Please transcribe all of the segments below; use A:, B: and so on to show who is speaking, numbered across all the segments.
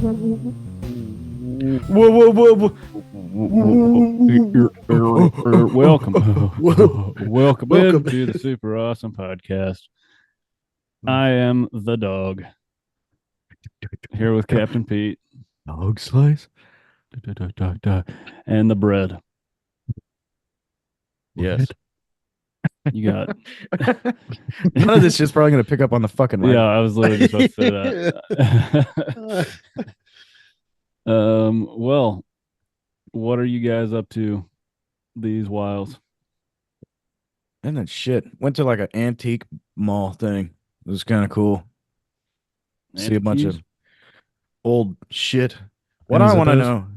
A: Whoa, whoa, whoa, welcome,
B: Whoa.
A: welcome
B: Welcome.
A: into the Super Awesome Podcast. I am the dog here with Captain Pete
B: Dog slice?
A: and the bread. Yes,
B: What?
A: you got.
B: None of this is probably going to pick up on the fucking mic.
A: Yeah, I was literally just about to say that. Well, what are you guys up to these whiles?
B: And that shit. Went to like an antique mall thing. It was kind of cool. See a bunch
A: Antiques?
B: of old shit. What
C: Any
B: I want to
C: Zippos?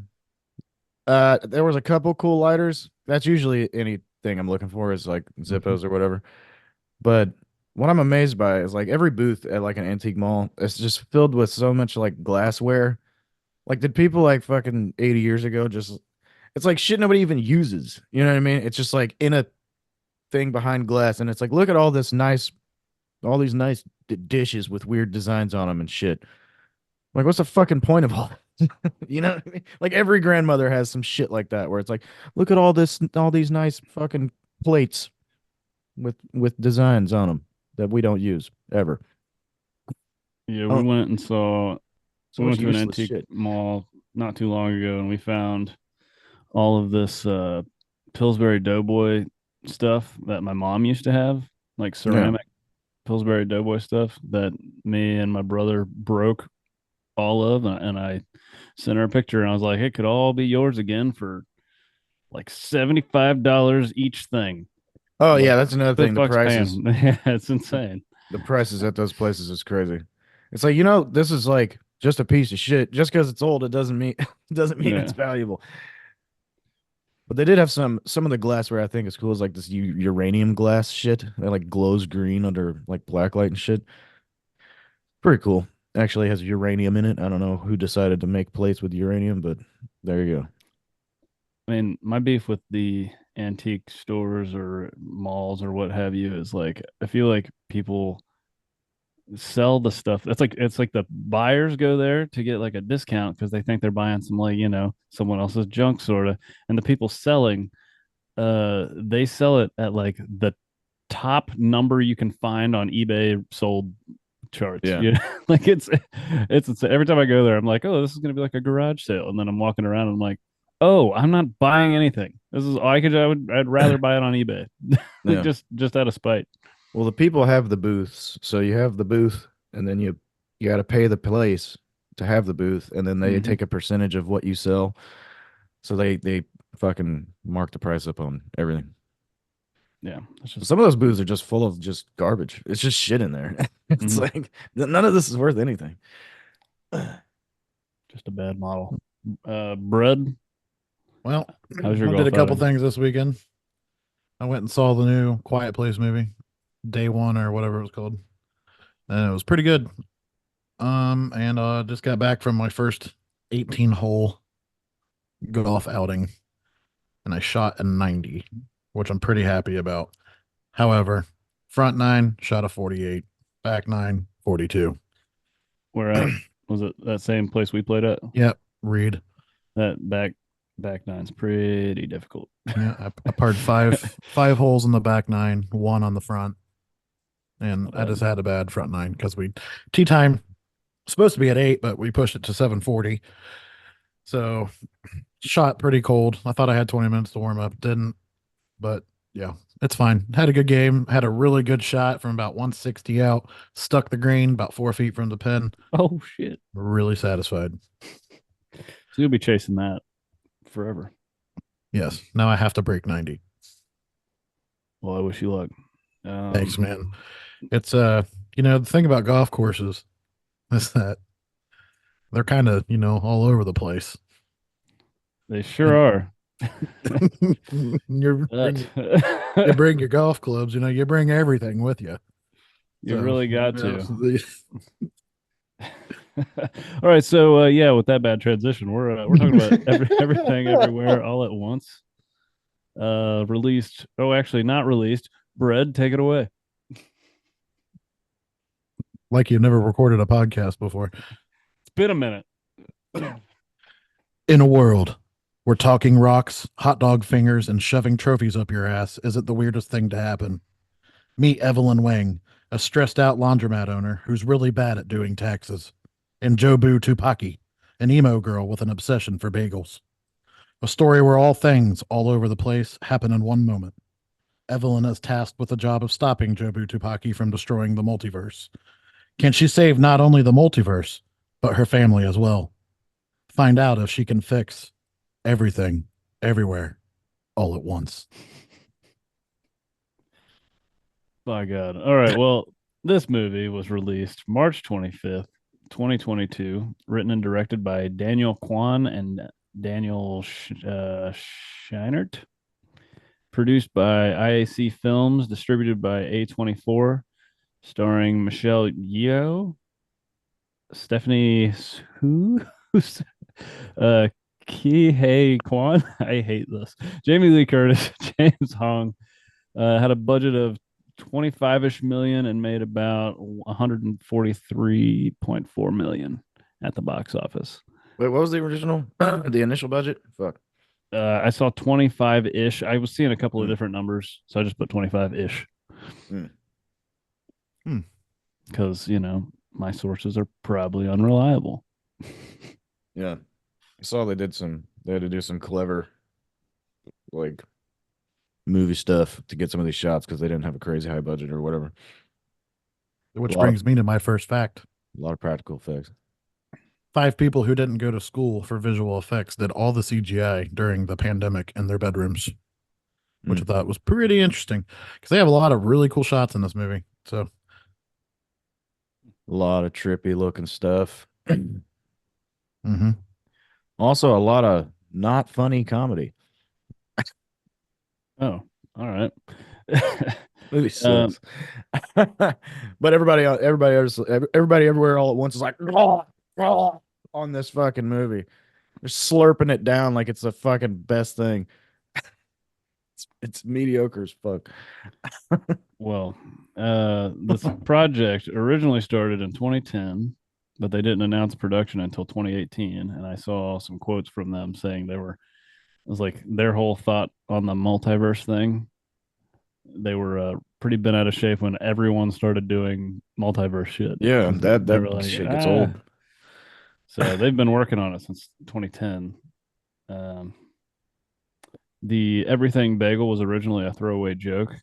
B: know, there was a couple cool lighters. That's usually anything I'm looking for is like Zippos or whatever. But what I'm amazed by is like every booth at like an antique mall, it's just filled with so much like glassware. Like, did people like fucking 80 years ago just, it's like shit nobody even uses. You know what I mean? It's just like in a thing behind glass. And it's like, look at all this nice, all these nice dishes with weird designs on them and shit. Like, what's the fucking point of all that? You know what I mean? Like, every grandmother has some shit like that where it's like, look at all this, all these nice fucking plates with designs on them that we don't use ever.
A: Yeah, we
B: Oh,
A: went and saw.
B: so
A: We
B: much
A: went to an
B: useless
A: antique
B: shit.
A: mall not too long ago, and we found all of this Pillsbury Doughboy stuff that my mom used to have, like
B: Yeah.
A: ceramic Pillsbury Doughboy stuff that me and my brother broke all of, and I sent her a picture, and I was like, "It could all be yours again for like $75 each thing."
B: Oh
A: Like,
B: yeah, that's another
A: the
B: thing.
A: fuck's paying? Yeah, it's insane.
B: The prices at those places is crazy. It's like, you know, this is like just a piece of shit. Just because it's old, it doesn't mean it doesn't mean it's
A: Yeah,
B: valuable. But they did have some of the glassware I think is cool is like this uranium glass shit that like glows green under like black light and shit. Pretty cool. Actually has uranium in it. I don't know who decided to make plates with uranium, but there you go.
A: I mean, my beef with the antique stores or malls or what have you is like I feel like people sell the stuff. That's like it's like the buyers go there to get like a discount because they think they're buying some like, someone else's junk sort of. And the people selling, they sell it at like the top number you can find on eBay sold charts.
B: Yeah.
A: Like it's every time I go there, I'm like, oh, this is gonna be like a garage sale. And then I'm walking around and I'm like, oh, I'm not buying anything. This is I'd rather buy it on eBay. Like
B: Yeah.
A: just out of spite.
B: Well, the people have the booths. So you have the booth and then you got to pay the place to have the booth and then they
A: Mhm.
B: take a percentage of what you sell. So they fucking mark the price up on everything.
A: Yeah. It's just
B: Some of those booths are just full of just garbage. It's just shit in there. It's
A: mhm,
B: like none of this is worth anything.
A: just a bad model. Bread,
C: Well,
A: how's your
C: I did a
A: golf
C: couple
A: outing?
C: things this weekend. I went and saw the new Quiet Place movie, Day One or whatever it was called, and it was pretty good. And just got back from my first 18 hole golf outing, and I shot a 90, which I'm pretty happy about. However, front nine shot a 48, back nine 42.
A: Where at? Was it that same place we played at?
C: Yep, Reed.
A: That back nine's pretty difficult.
C: Yeah, I parred five holes in the back nine, one on the front, and
A: Not
C: I
A: bad.
C: just had a bad front nine because we tee time supposed to be at 8, but we pushed it to 7:40. So shot pretty cold. I thought I had 20 minutes to warm up, didn't, but yeah, it's fine. Had a good game. Had a really good shot from about 160 out. Stuck the green about 4 feet from the pin.
A: Oh shit!
C: Really satisfied.
A: So you'll be chasing that forever.
C: Yes. Now I have to break 90.
A: Well, I wish you luck.
C: Thanks, man. It's the thing about golf courses is that they're kind of, all over the place.
A: They sure
C: And
A: are.
C: you bring you
A: But
C: bring your golf clubs, you bring everything with you.
A: you
C: So,
A: really got
C: yeah,
A: to. All right, so yeah, with that bad transition, we're talking about everything everywhere all at once. Released. Oh, actually, not released. Bread, take it away.
C: like you've never recorded a podcast before.
A: It's been a minute.
C: In a world where talking rocks, hot dog fingers, and shoving trophies up your ass isn't the weirdest thing to happen. Meet Evelyn Wang, a stressed out laundromat owner who's really bad at doing taxes, and Jobu Tupaki, an emo girl with an obsession for bagels. A story where all things all over the place happen in one moment. Evelyn is tasked with the job of stopping Jobu Tupaki from destroying the multiverse. Can she save not only the multiverse, but her family as well? Find out if she can fix everything, everywhere, all at once.
A: My God. All right. Well, this movie was released March 25th, 2022, written and directed by Daniel Kwan and Daniel Scheinert, produced by IAC Films, distributed by A24, starring Michelle Yeoh, Stephanie Su, uh, Ki Hei Kwan. I hate this. Jamie Lee Curtis, James Hong, had a budget of 25-ish million and made about 143.4 million at the box office.
B: Wait, what was the original? The initial budget? Fuck.
A: I saw 25-ish. I was seeing a couple of
B: Hmm.
A: different numbers, so I just put 25-ish.
B: Hmm.
A: Because, my sources are probably unreliable.
B: Yeah. I saw they had to do some clever like movie stuff to get some of these shots because they didn't have a crazy high budget or whatever.
C: Which
B: A lot of-
C: brings me to my first fact.
B: A lot of practical effects.
C: 5 people who didn't go to school for visual effects did all the CGI during the pandemic in their bedrooms, which I thought was pretty interesting because they have a lot of really cool shots in this movie. So,
B: A lot of trippy looking stuff.
C: mm-hmm.
B: Also, a lot of not funny comedy.
A: Oh, all right.
B: Movie sucks. But everybody everywhere all at once is like on this fucking movie. They're slurping it down like it's the fucking best thing. It's mediocre as fuck.
A: Well, this project originally started in 2010, but they didn't announce production until 2018. And I saw some quotes from them saying it was like their whole thought on the multiverse thing. They were pretty bent out of shape when everyone started doing multiverse shit.
B: Yeah,
A: They were
B: that
A: like,
B: shit gets old.
A: So they've been working on it since 2010. The everything bagel was originally a throwaway joke.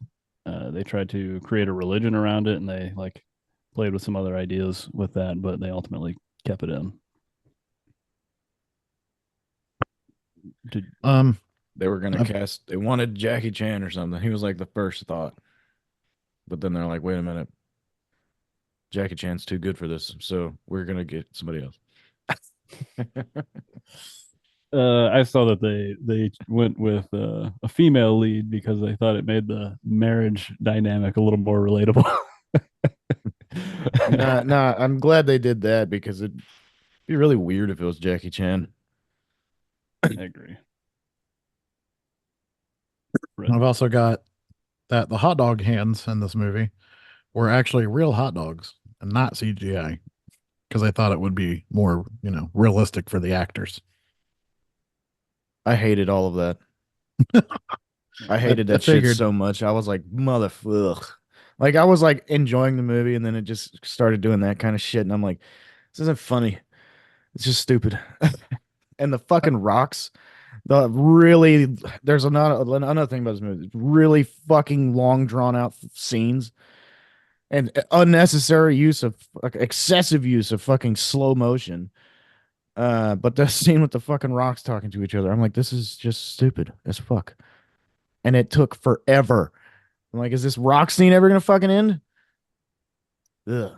A: They tried to create a religion around it, and they played with some other ideas with that, but they ultimately kept it in. Did,
B: They were gonna cast. They wanted Jackie Chan or something. He was like the first thought, but then they're like, "Wait a minute, Jackie Chan's too good for this, so we're gonna get somebody else."
A: I saw that they went with a female lead because they thought it made the marriage dynamic a little more relatable.
B: Nah, I'm glad they did that because it'd be really weird if it was Jackie Chan.
A: I agree.
C: I've also got that the hot dog hands in this movie were actually real hot dogs and not CGI because I thought it would be more, realistic for the actors.
B: I hated all of that. I hated that shit
C: figured.
B: so much. I was like, motherfucker. Like I was like enjoying the movie, and then it just started doing that kind of shit, and I'm like, this isn't funny. It's just stupid. And the fucking rocks, there's another thing about this movie. Really fucking long drawn out scenes and unnecessary use of excessive use of fucking slow motion. But the scene with the fucking rocks talking to each other, I'm like, this is just stupid as fuck. And it took forever. I'm like, is this rock scene ever gonna fucking end? Ugh.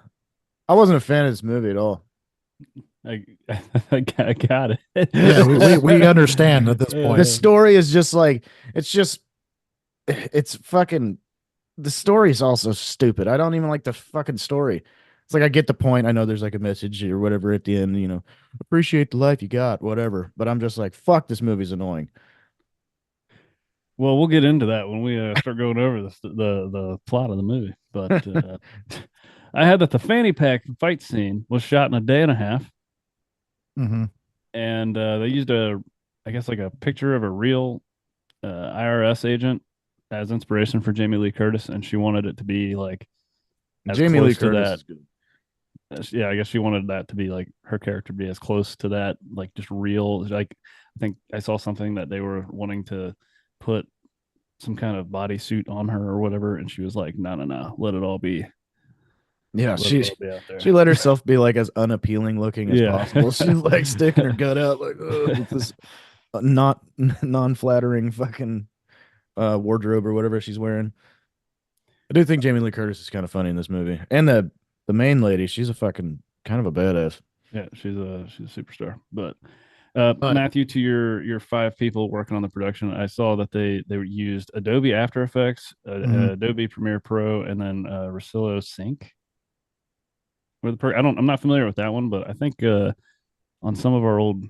B: I wasn't a fan of this movie at all.
A: I got it.
C: Yeah, we understand at this point.
B: The story is just like it's fucking the story is also stupid. I don't even like the fucking story. It's like I get the point. I know there's like a message or whatever at the end, appreciate the life you got, whatever. But I'm just like, fuck, this movie's annoying.
A: Well, we'll get into that when we start going over the plot of the movie. But I had that the fanny pack fight scene was shot in a day and a half.
C: Mm-hmm.
A: and they used I guess like a picture of a real IRS agent as inspiration for Jamie Lee Curtis, and she wanted it to be like as
B: Jamie Lee
A: close to
B: Curtis
A: that.
B: is good.
A: Yeah, I guess she wanted that to be like her character be as close to that, like just real. Like I think I saw something that they were wanting to put some kind of bodysuit on her or whatever, and she was like, "No, no, no,
B: Yeah,
A: let it all be out
B: she
A: there."
B: let herself be like as unappealing looking as
A: Yeah,
B: possible. She's like sticking her gut out like with this not non-flattering fucking wardrobe or whatever she's wearing. I do think Jamie Lee Curtis is kind of funny in this movie, and the main lady, she's a fucking kind of a badass.
A: yeah, she's a superstar. But
C: But
A: Matthew, to your five people working on the production, I saw that they used Adobe After Effects,
C: mhm.
A: Adobe Premiere Pro, and then Rosillo Sync. I'm not familiar with that one, but I think on some of our old,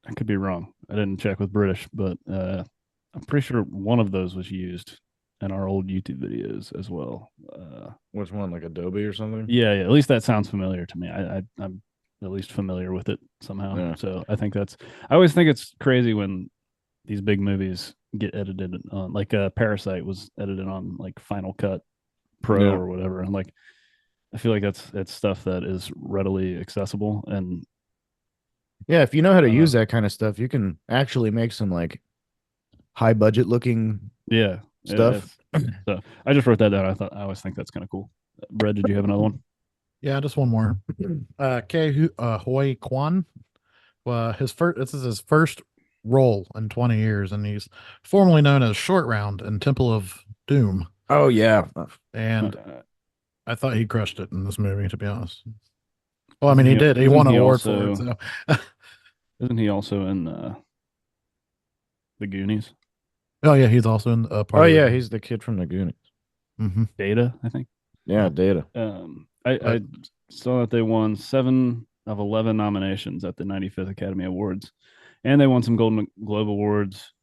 A: I could be wrong. I didn't check with British, but I'm pretty sure one of those was used in our old YouTube videos as well.
B: Which one, like Adobe or something?
A: Yeah, yeah. At least that sounds familiar to me. I'm at least familiar with it somehow.
B: Yeah.
A: So I think that's. I always think it's crazy when these big movies get edited on, like Parasite was edited on like Final Cut Pro
B: Yeah.
A: or whatever, and like I feel like that's stuff that is readily accessible and
B: Yeah, if you know how to
A: uh,
B: use that kind of stuff, you can actually make some like high budget looking
A: yeah,
B: stuff.
A: it's so I just wrote that down. I always think that's kind of cool. Brad, did you have another one?
C: Yeah, just one more. Hoi Kwan. His first this is his first role in 20 years, and he's formerly known as Short Round in Temple of Doom.
B: Oh yeah.
C: And
A: Uh,
C: I thought he crushed it in this movie, to be honest. Well, I mean,
A: isn't
C: he did. He
A: isn't
C: won an
A: he
C: award for it.
A: also
C: So,
A: isn't he also in the Goonies?
C: oh yeah, he's also in a
B: Oh
C: part of
B: yeah,
C: the.
B: he's the kid from the Goonies.
A: Data, I think.
B: Yeah, Data.
A: I
C: But
A: saw that they won 7 of 11 nominations at the 95th Academy Awards, and they won some Golden Globe Awards.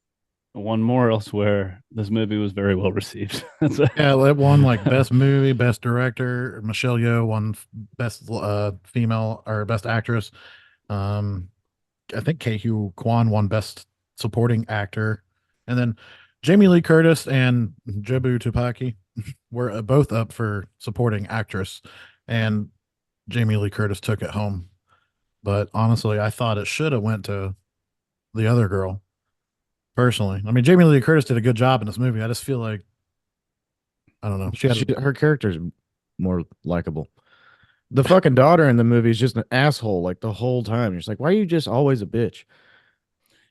A: One more elsewhere. This movie was very well received.
C: yeah, it won like best movie, best director. Michelle Yeoh won best female or best actress. Um, I think Keihu Kwan won best supporting actor, and then Jamie Lee Curtis and Jobu Tupaki were both up for supporting actress, and Jamie Lee Curtis took it home. But honestly, I thought it should have went to the other girl. Personally, I mean, Jamie Lee Curtis did a good job in this movie. I just feel like I don't know. She had
B: Her character's more likable. The fucking daughter in the movie is just an asshole like the whole time. You're just like, why are you just always a bitch?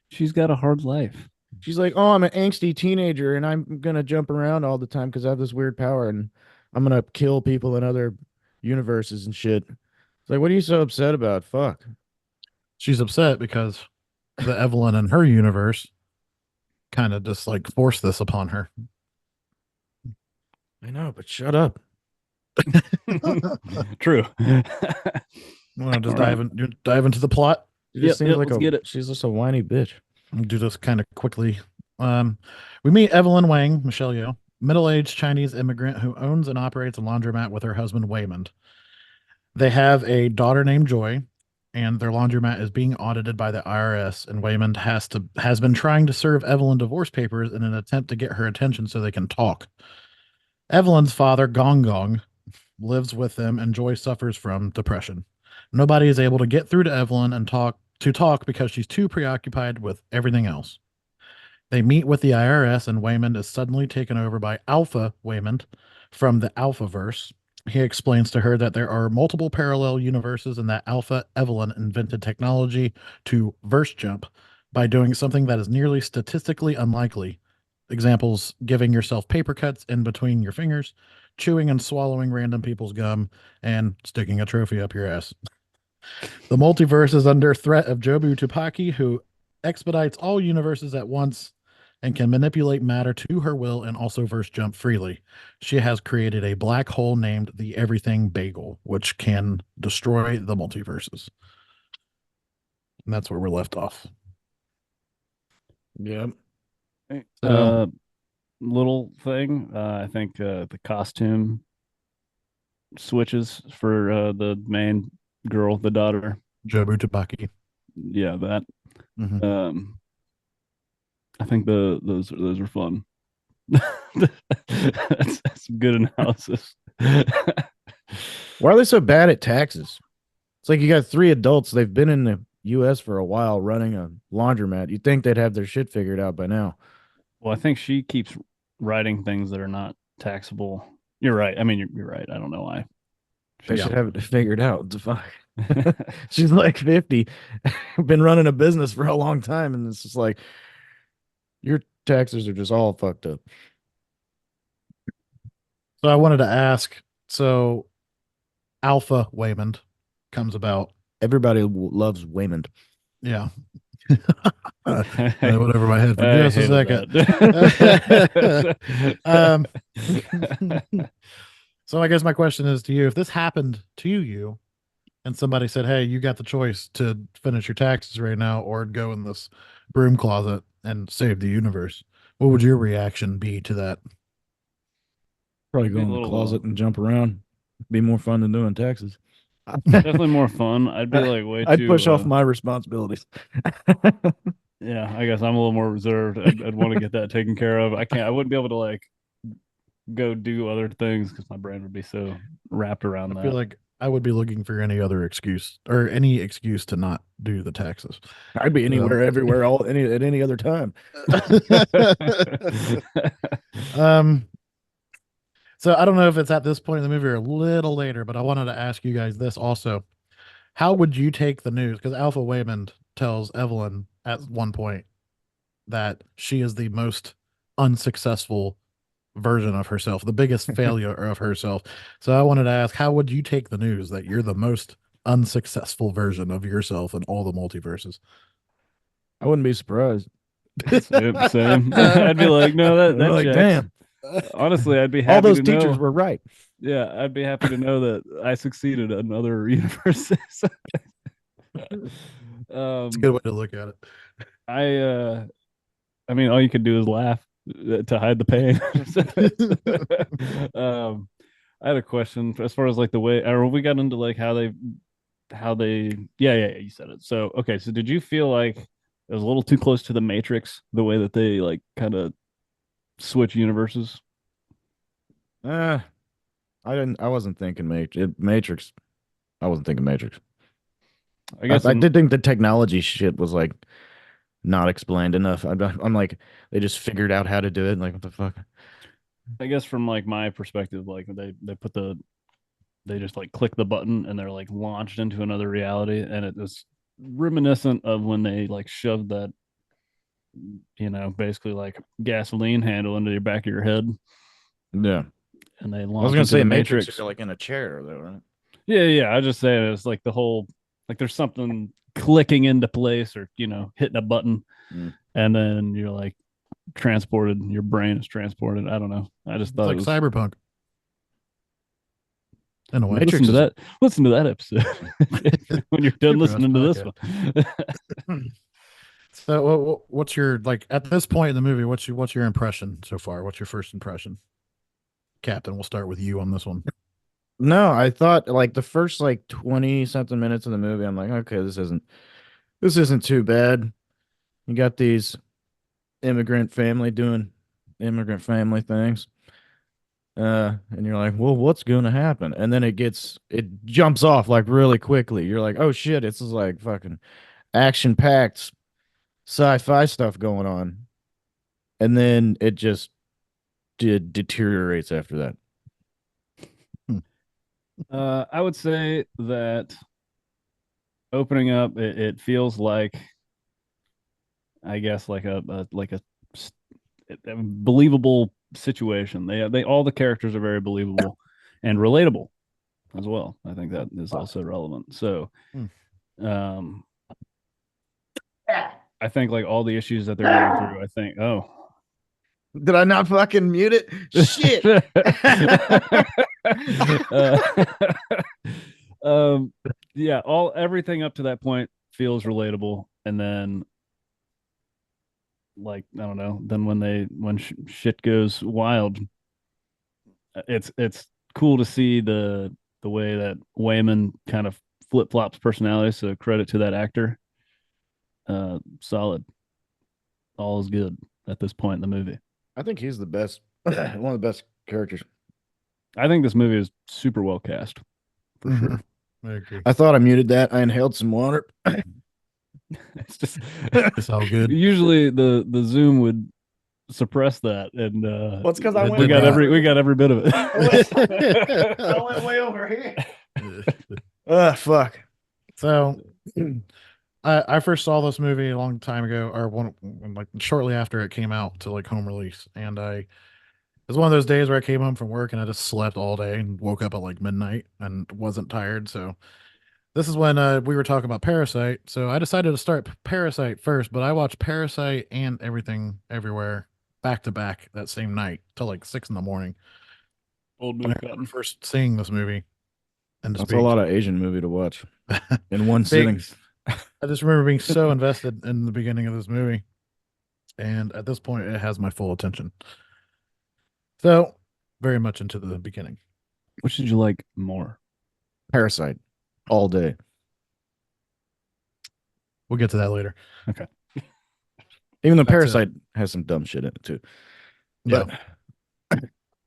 A: She's got a hard life.
B: She's like, oh, I'm an angsty teenager and I'm gonna jump around all the time because I have this weird power and I'm gonna kill people in other universes and shit. It's like, what are you so upset about? Fuck.
C: she's upset because the Evelyn in her universe kind of just like forced this upon her.
B: I know, but shut up.
A: True.
C: Want to just
A: All right.
C: dive into the plot?
B: She just seems like
A: Let's get it.
B: she's just a whiny bitch.
C: I'll do this kind of quickly. We meet Evelyn Wang, Michelle Yeoh, middle-aged Chinese immigrant who owns and operates a laundromat with her husband Waymond. They have a daughter named Joy, and their laundromat is being audited by the IRS. And Waymond has been trying to serve Evelyn divorce papers in an attempt to get her attention so they can talk. Evelyn's father, Gong Gong, lives with them, and Joy suffers from depression. Nobody is able to get through to Evelyn and talk because she's too preoccupied with everything else. They meet with the IRS, and Waymond is suddenly taken over by Alpha Waymond from the Alphaverse. He explains to her that there are multiple parallel universes and that Alpha Evelyn invented technology to verse jump by doing something that is nearly statistically unlikely. Examples: giving yourself paper cuts in between your fingers, chewing and swallowing random people's gum, and sticking a trophy up your ass. The multiverse is under threat of Jobu Tupaki, who expedites all universes at once and can manipulate matter to her will and also verse jump freely. She has created a black hole named the Everything Bagel, which can destroy the multiverses. And that's where we're left off.
B: Yep.
A: Uh, little thing. I think the costume switches for the main girl, the daughter.
C: Jobu Tupaki.
A: yeah, that
C: Mhm.
A: um I think those are fun. That's some good analysis.
B: Why are they so bad at taxes? It's like you got three adults. They've been in the U.S. for a while running a laundromat. You'd think they'd have their shit figured out by now.
A: Well, I think she keeps writing things that are not taxable. You're right. I mean, you're right. I don't know why.
B: They
C: Yeah.
B: should have it figured out. The fuck? She's like 50, been running a business for a long time, and it's just like your taxes are just all fucked up.
C: So I wanted to ask, so Alpha Waymond comes about.
B: Everybody loves Waymond.
C: Yeah. I went over my head for
A: I
C: just a
A: hated
C: second.
A: that.
C: um, so I guess my question is to you, if this happened to you and somebody said, "Hey, you got the choice to finish your taxes right now or go in this broom closet and save the universe," what would your reaction be to that?
B: Probably
A: I'd
B: go
A: be a
B: in the
A: little
B: closet and jump around. Be more fun than doing taxes.
A: definitely more fun. I'd be like way
B: I'd
A: too
B: push off my responsibilities.
A: yeah, I guess I'm a little more reserved. I'd want to get that taken care of. I wouldn't be able to like go do other things because my brain would be so wrapped around
C: I feel
A: that.
C: like I would be looking for any other excuse or any excuse to not do the taxes.
B: I'd be
C: So,
B: anywhere, everywhere, all any at any other time.
C: um, so I don't know if it's at this point in the movie or a little later, but I wanted to ask you guys this also. How would you take the news? Because Alpha Waymond tells Evelyn at one point that she is the most unsuccessful version of herself, the biggest failure of herself. So I wanted to ask, how would you take the news that you're the most unsuccessful version of yourself in all the multiverses?
B: I wouldn't be surprised.
A: Same. I'd be like, no,
B: I'd be
A: that
B: like,
A: checks.
B: damn,
A: Honestly, I'd be
B: all
A: happy
B: those
A: to
B: teachers
A: know.
B: were right.
A: Yeah, I'd be happy to know that I succeeded in other universes.
C: It's a
A: um,
C: good way to look at it.
A: I I mean, all you can do is laugh to hide the pain. I had a question as far as like the way, or we got into like yeah, you said it. So, okay, so did you feel like it was a little too close to the Matrix, the way that they like kind of switch universes?
B: Uh, I didn't. I wasn't thinking Matrix. I wasn't thinking Matrix.
A: I
B: I,
A: guess
B: I
A: in
B: did think the technology shit was like not explained enough. I'm like, they just figured out how to do it. Like, what the fuck?
A: I guess from like my perspective, like they just like click the button and they're like launched into another reality, and it was reminiscent of when they like shoved that basically like gasoline handle into the back of your head
B: Yeah,
A: and they
B: I was
A: launch
B: gonna
A: into
B: say
A: the
B: Matrix.
A: Matrix.
B: You're like in a chair though, right?
A: Yeah, I just saying it's like the whole like there's something clicking into place or hitting a button
B: Mm.
A: and then you're like transported. Your brain is transported. I don't know. I just
C: It's
A: thought it
C: like
A: was
C: cyberpunk in a way.
B: Matrix
A: listen to
B: is
A: that. Listen to that episode when you're done
C: Pretty much
A: listening to this
C: podcast.
A: one.
C: So, what's your like at this point in the movie? What's your impression so far? What's your first impression, Captain? We'll start with you on this one.
B: No, I thought like the first like 20 something minutes of the movie, I'm like, okay, this isn't too bad. You got these immigrant family doing immigrant family things. And you're like, well, what's gonna happen? And then it jumps off like really quickly. You're like, oh shit, this is like fucking action packed sci-fi stuff going on. And then it just deteriorates after that.
C: Hmm.
A: I would say that opening up, it feels like I guess like a believable situation. They all the characters are very believable and relatable as well. I think that is also relevant. So,
C: Hmm.
A: um, I think like all the issues that they're going through. I think
B: Did I not fucking mute it? Shit.
A: uh, um, yeah, all everything up to that point feels relatable, and then like I don't know, then when shit goes wild, it's cool to see the way that Wayman kind of flip flops personality. So credit to that actor. Solid. All is good at this point in the movie.
B: I think he's the best, one of the best characters.
A: I think this movie is super well cast for
C: Mhm.
A: sure.
C: I agree.
B: I thought I muted that. I inhaled some water.
A: It's just
C: It's all good.
A: usually the Zoom would suppress that, and
B: Well, it's 'cause I
C: It
B: went
A: we
C: did
A: got
C: not.
A: we got every bit of it.
B: I went way over here. Fuck.
C: So I first saw this movie a long time ago, or like shortly after it came out to like home release, and it was one of those days where I came home from work and I just slept all day and woke up at like midnight and wasn't tired. So this is when we were talking about Parasite. So I decided to start Parasite first, but I watched Parasite and Everything Everywhere back to back that same night till like 6 in the morning.
A: Old
C: When I
A: movie
C: remember
A: cotton.
C: first seeing this movie and just
B: That's a lot of Asian movie to watch in one sitting.
C: I just remember being so invested in the beginning of this movie. And at this point, it has my full attention. So, very much into the beginning.
A: Which did you like more?
B: Parasite, all day.
C: We'll get to that later.
B: Even though
C: That's it.
B: Parasite has some dumb shit in it too. But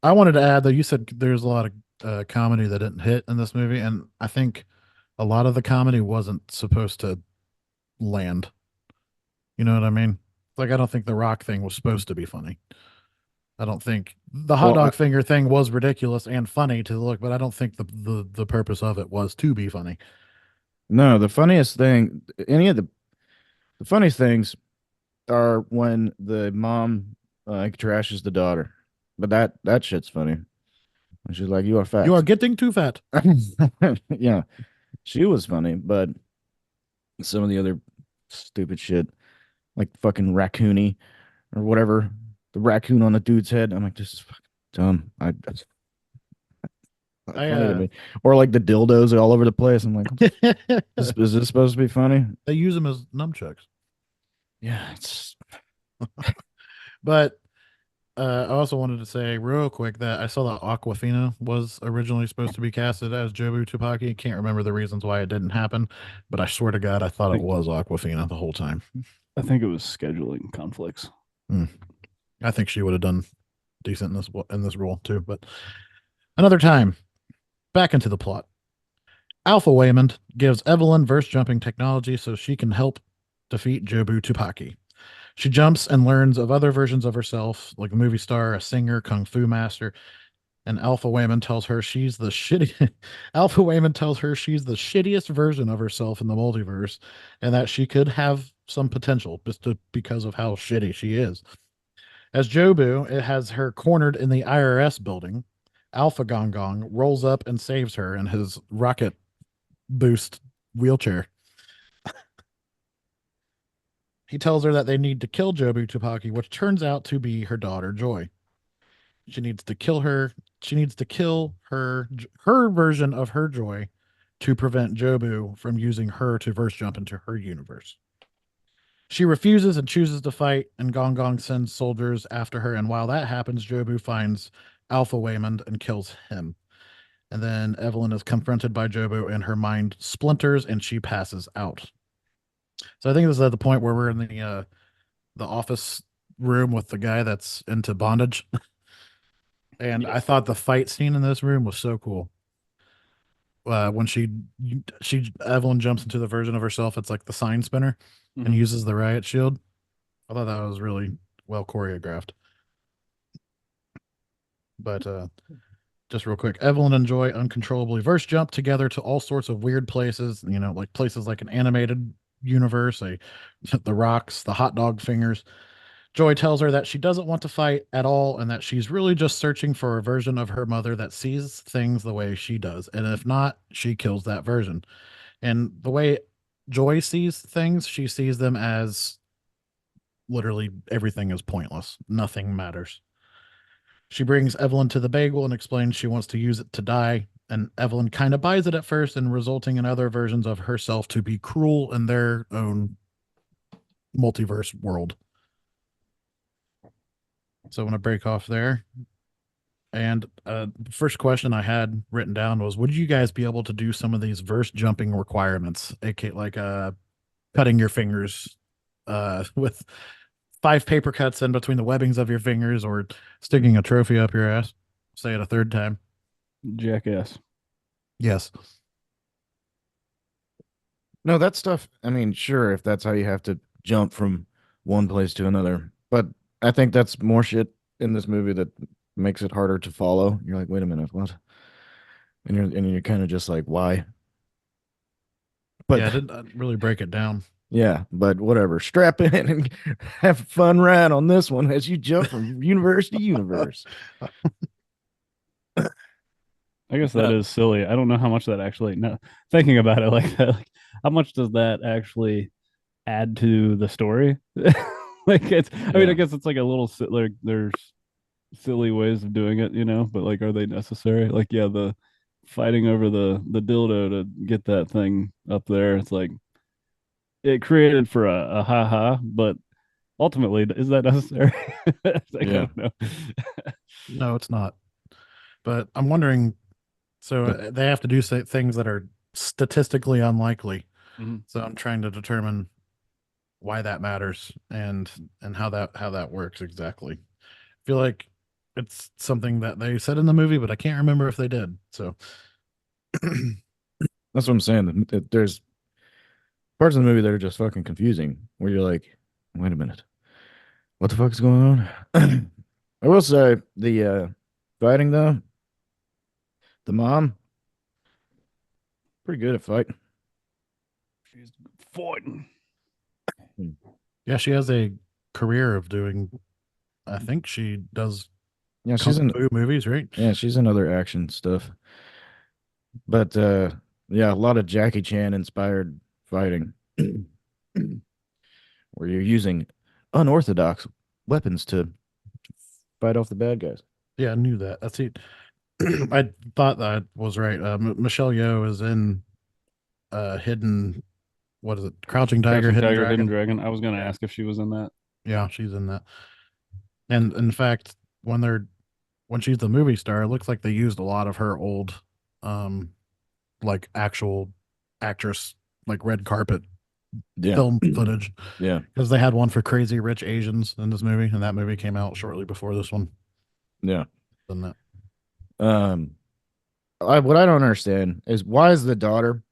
C: I wanted to add that you said there's a lot of comedy that didn't hit in this movie, and I think a lot of the comedy wasn't supposed to land. You know what I mean? Like, I don't think the Rock thing was supposed to be funny. I don't think the hot
B: Well,
C: dog finger thing was ridiculous and funny to look, but I don't think the purpose of it was to be funny.
B: no, the funniest thing, any of the funniest things are when the mom trashes the daughter. But that shit's funny. And she's like, "You are fat."
C: You are getting too fat.
B: Yeah, she was funny, but some of the other stupid shit, like fucking raccoony or whatever, the raccoon on the dude's head. I'm like, this is fucking dumb. That's not
C: I,
B: funny to me. Or like the dildos all over the place. I'm like, is this supposed to be funny?
C: They use them as nunchucks.
B: Yeah, it's
C: But I also wanted to say real quick that I saw that Aquafina was originally supposed to be casted as Jobu Tupaki. Can't remember the reasons why it didn't happen, but I swear to God, I thought it was Aquafina the whole time.
A: I think it was scheduling conflicts.
C: I think she would have done decent in this role too. But another time, back into the plot. Alpha Waymond gives Evelyn verse jumping technology so she can help defeat Jobu Tupaki. She jumps and learns of other versions of herself, like a movie star, a singer, kung fu master, and Alpha Waymond tells her she's the shitty Alpha Waymond tells her she's the shittiest version of herself in the multiverse, and that she could have some potential because of how shitty she is. As Jobu, it has her cornered in the IRS building. Alpha Gong Gong rolls up and saves her in his rocket boost wheelchair. He tells her that they need to kill Jobu Tupaki, which turns out to be her daughter, Joy. She needs to kill her. She needs to kill her version of her Joy to prevent Jobu from using her to verse jump into her universe. She refuses and chooses to fight, and Gong Gong sends soldiers after her. And while that happens, Jobu finds Alpha Waymond and kills him. And then Evelyn is confronted by Jobu, and her mind splinters, and she passes out. So I think this is at the point where we're in the office room with the guy that's into bondage. And I thought the fight scene in this room was so cool. When Evelyn jumps into the version of herself, it's like the sign spinner and uses the riot shield. I thought that was really well choreographed. But just real quick, Evelyn and Joy uncontrollably verse jump together to all sorts of weird places, like places like an animated universe, the rocks, the hot dog fingers. Joy tells her that she doesn't want to fight at all and that she's really just searching for a version of her mother that sees things the way she does. And if not, she kills that version. And the way Joy sees things, she sees them as literally everything is pointless. Nothing matters. She brings Evelyn to the bagel and explains she wants to use it to die. And Evelyn kind of buys it at first, and resulting in other versions of herself to be cruel in their own multiverse world. So I'm going to break off there. And first question I had written down was, would you guys be able to do some of these verse jumping requirements, aka like cutting your fingers with 5 paper cuts in between the webbings of your fingers, or sticking a trophy up your ass. Say it a third time.
A: Jackass.
C: Yes.
B: No, that stuff. I mean, sure, if that's how you have to jump from one place to another, but I think that's more shit in this movie that makes it harder to follow. You're like, wait a minute, what? And you're kind of just like, why? But
C: Yeah, I didn't really break it down.
B: yeah, but whatever. Strap in and have a fun ride on this one as you jump from universe to universe.
A: I guess that is silly. I don't know how much that actually, no, thinking about it like that, like how much does that actually add to the story? Like it's, I mean, I
B: Yeah.
A: guess it's like a little like there's silly ways of doing it, but like are they necessary? Like yeah, the fighting over the dildo to get that thing up there, it's like it created for a ha ha, but ultimately is that necessary? Like, I
B: Yeah.
A: don't know.
C: No, it's not. But I'm wondering. So they have to do things that are statistically unlikely.
A: Mhm.
C: So I'm trying to determine why that matters, and how that works exactly. I feel like it's something that they said in the movie, but I can't remember if they did. So
B: That's what I'm saying. There's parts of the movie that are just fucking confusing where you're like, wait a minute, what the fuck is going on? I will say the fighting though, the mom, pretty good at fighting.
A: She's fighting.
B: Hmm.
C: yeah, she has a career of doing. I think she does
B: Yeah,
C: kung
B: she's in
C: fu movies, right?
B: yeah, she's in other action stuff. But yeah, a lot of Jackie Chan inspired fighting where you're using unorthodox weapons to fight off the bad guys.
C: Yeah, I knew that. That's it. I thought that was right. Michelle Yeoh is in Hidden. What is it? Crouching Tiger,
A: Crouching
C: Hidden
A: Tiger, Hidden
C: Dragon.
A: Dragon. I was gonna
C: Yeah,
A: ask if she was in that.
C: yeah, she's in that. And in fact, when she's the movie star, it looks like they used a lot of her old, um, like actual actress, like red carpet
B: Yeah.
C: film footage,
B: Yeah.
C: because they had one for Crazy Rich Asians in this movie, and that movie came out shortly before this one.
B: Yeah.
C: Than that.
B: Um what I don't understand is why is the daughter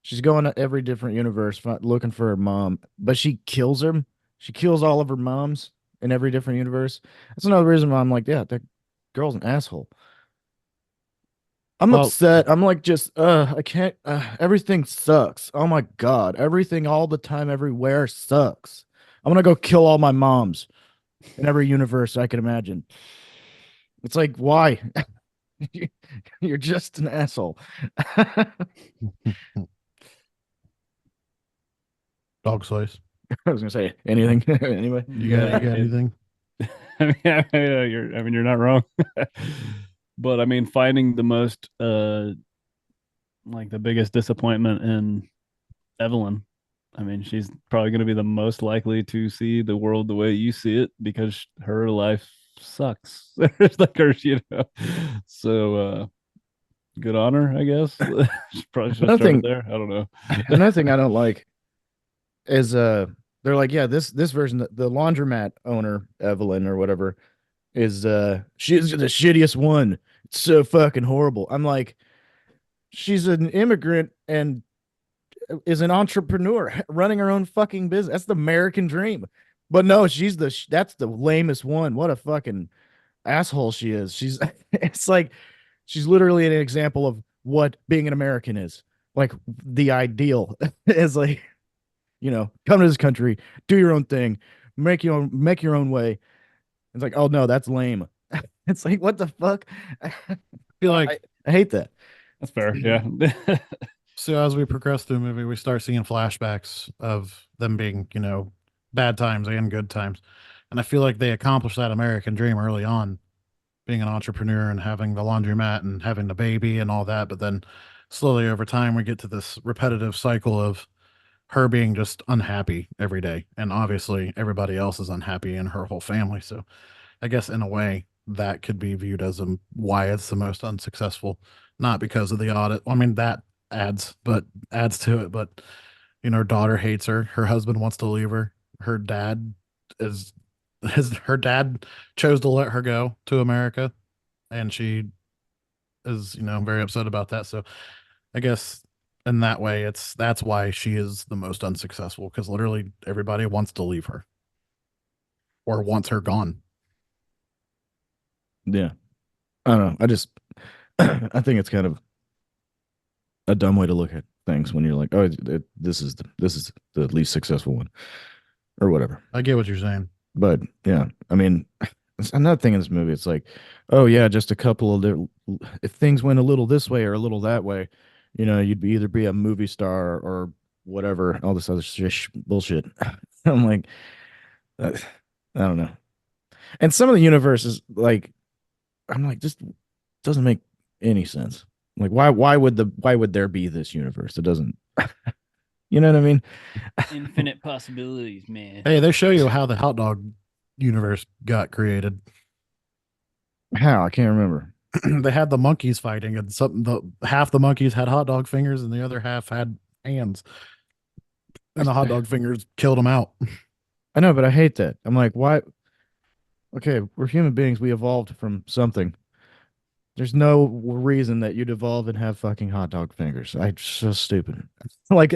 B: she's going to every different universe looking for her mom, but she kills her. She kills all of her moms in every different universe. That's another reason why I'm like, yeah, that girl's an asshole. I'm
C: Well,
B: upset. I'm like, just, I can't, everything sucks. Oh my God. Everything all the time, everywhere sucks. I'm gonna go kill all my moms in every universe I can imagine. It's like, why? You're just an asshole. I
C: dog slice.
B: was gonna say anything anyway.
C: You got anything?
A: You're not wrong. But I mean, finding the most like the biggest disappointment in Evelyn. I mean, she's probably going to be the most likely to see the world the way you see it because her life sucks. It's like her, So good on her, I guess. She probably should have
B: Another
A: started
B: thing,
A: there. I don't know.
B: another thing I don't like is they're like, yeah, this version, the laundromat owner, Evelyn or whatever, is she's the shittiest one. It's so fucking horrible. I'm like, she's an immigrant and is an entrepreneur running her own fucking business. That's the American dream. But no, that's the lamest one. What a fucking asshole she is. She's it's like she's literally an example of what being an American is. Like the ideal is like, come to this country, do your own thing, make your own way. It's like, oh no, that's lame. It's like, what the fuck?
C: I feel like
B: I hate that.
A: That's fair. Yeah.
C: so as we progress through the movie, we start seeing flashbacks of them being, bad times and good times. And I feel like they accomplished that American dream early on, being an entrepreneur and having the laundromat and having the baby and all that. But then slowly over time, we get to this repetitive cycle of her being just unhappy every day. And obviously, everybody else is unhappy in her whole family. So I guess in a way, that could be viewed as why it's the most unsuccessful, not because of the audit. I mean, that adds to it, but her daughter hates her. Her husband wants to leave her. her dad is her dad chose to let her go to America, and she is, very upset about that. So I guess in that way, that's why she is the most unsuccessful, because literally everybody wants to leave her or wants her gone.
B: Yeah. I don't know. I just I think it's kind of a dumb way to look at things when you're like, oh, this is the least successful one or whatever.
C: I get what you're saying.
B: But yeah, I mean, it's another thing in this movie. It's like, oh yeah, just a couple of if things went a little this way or a little that way, you'd either be a movie star or whatever, all this other bullshit. I'm like, I don't know. And some of the universes, like, I'm like, just doesn't make any sense. Like, why would there be this universe? It doesn't. You know what I mean?
A: Infinite possibilities, man.
C: Hey, they show you how the hot dog universe got created.
B: How? I can't remember.
C: They had the monkeys fighting, and half the monkeys had hot dog fingers, and the other half had hands. And the hot dog fingers killed them out.
B: I know, but I hate that. I'm like, why? Okay, we're human beings. We evolved from something. There's no reason that you'd evolve and have fucking hot dog fingers. So stupid. Like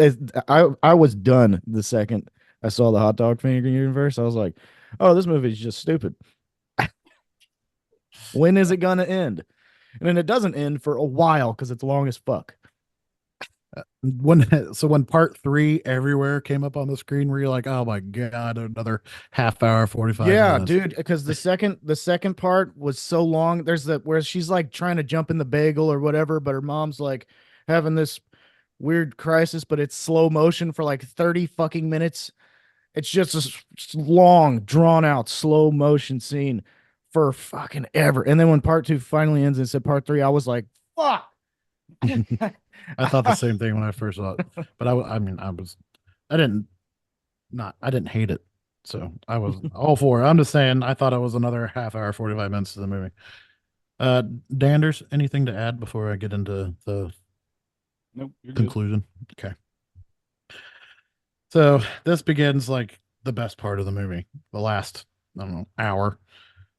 B: I was done the second I saw the hot dog finger universe. I was like, oh, this movie is just stupid. When is it gonna end? And then it doesn't end for a while because it's long as fuck.
C: When part 3 everywhere came up on the screen, where you're like, oh my god, another half hour, 45
B: Yeah,
C: minutes.
B: dude, because the second part was so long. There's the where she's like trying to jump in the bagel or whatever, but her mom's like having this weird crisis, but it's slow motion for like 30 fucking minutes. It's just a long, drawn out, slow motion scene for fucking ever. And then when part 2 finally ends and said part 3, I was like, fuck.
C: I thought the same thing when I first saw it, but I mean, I didn't I didn't hate it, so I was all for it. I'm just saying, I thought it was another half hour, 45 minutes of the movie. Danders, anything to add before I get into the
A: Nope. You're good.
C: conclusion? Okay. So this begins like the best part of the movie, the last, I don't know, hour.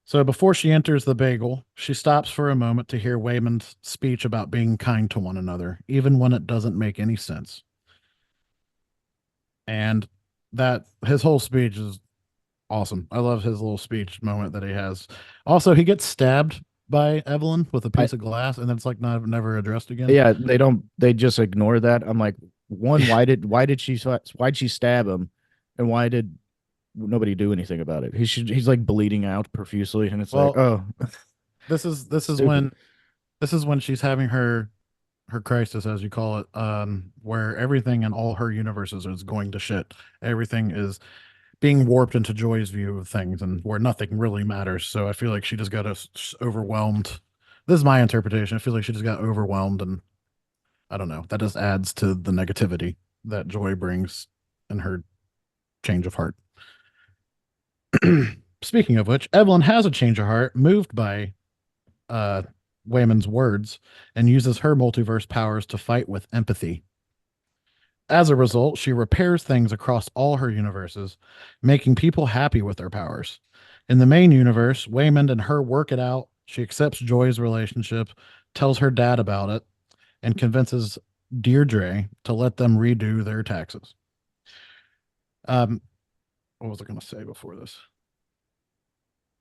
C: So before she enters the bagel, she stops for a moment to hear Waymond's speech about being kind to one another, even when it doesn't make any sense. And that his whole speech is awesome. I love his little speech moment that he has. Also, he gets stabbed by Evelyn with a piece of glass, and then it's like never addressed again.
B: Yeah, they just ignore that. I'm like, one, why'd she stab him? And why did nobody do anything about it? He's like bleeding out profusely, and it's like, oh,
C: this is
B: stupid.
C: when she's having her crisis, as you call it, where everything in all her universes is going to shit. Everything is being warped into Joy's view of things, and where nothing really matters. So I feel like she just got overwhelmed. This is my interpretation. I feel like she just got overwhelmed, and I don't know. That just adds to the negativity that Joy brings in her change of heart. Speaking of which, Evelyn has a change of heart, moved by Waymond's words, and uses her multiverse powers to fight with empathy. As a result, she repairs things across all her universes, making people happy with their powers. In the main universe, Waymond and her work it out. She accepts Joy's relationship, tells her dad about it, and convinces Deirdre to let them redo their taxes. What was I going to say before this?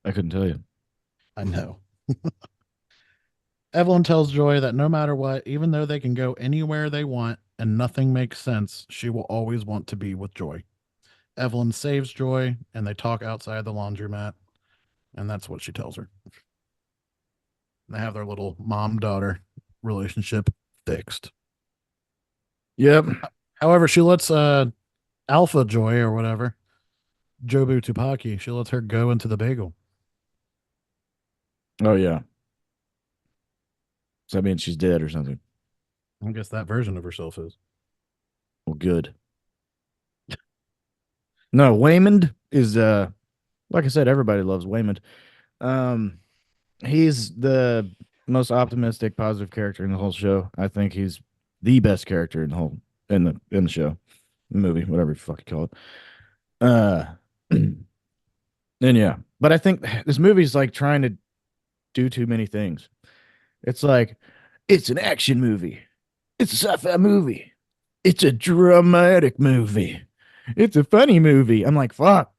B: I couldn't tell you.
C: I know. Evelyn tells Joy that no matter what, even though they can go anywhere they want and nothing makes sense, she will always want to be with Joy. Evelyn saves Joy, and they talk outside the laundromat, and that's what she tells her. They have their little mom-daughter relationship fixed.
B: Yep.
C: However, she lets Alpha Joy or whatever, Jobu Tupaki, she lets her go into the bagel.
B: Oh yeah. Does that mean she's dead or something?
C: I guess that version of herself is.
B: Well, good. No, Waymond is like I said, everybody loves Waymond. He's the most optimistic, positive character in the whole show. I think he's the best character in the show, the movie, whatever you fucking call it. Uh, and yeah, but I think this movie's like trying to do too many things. It's like it's an action movie. It's a sci-fi movie. It's a dramatic movie. It's a funny movie. I'm like, fuck.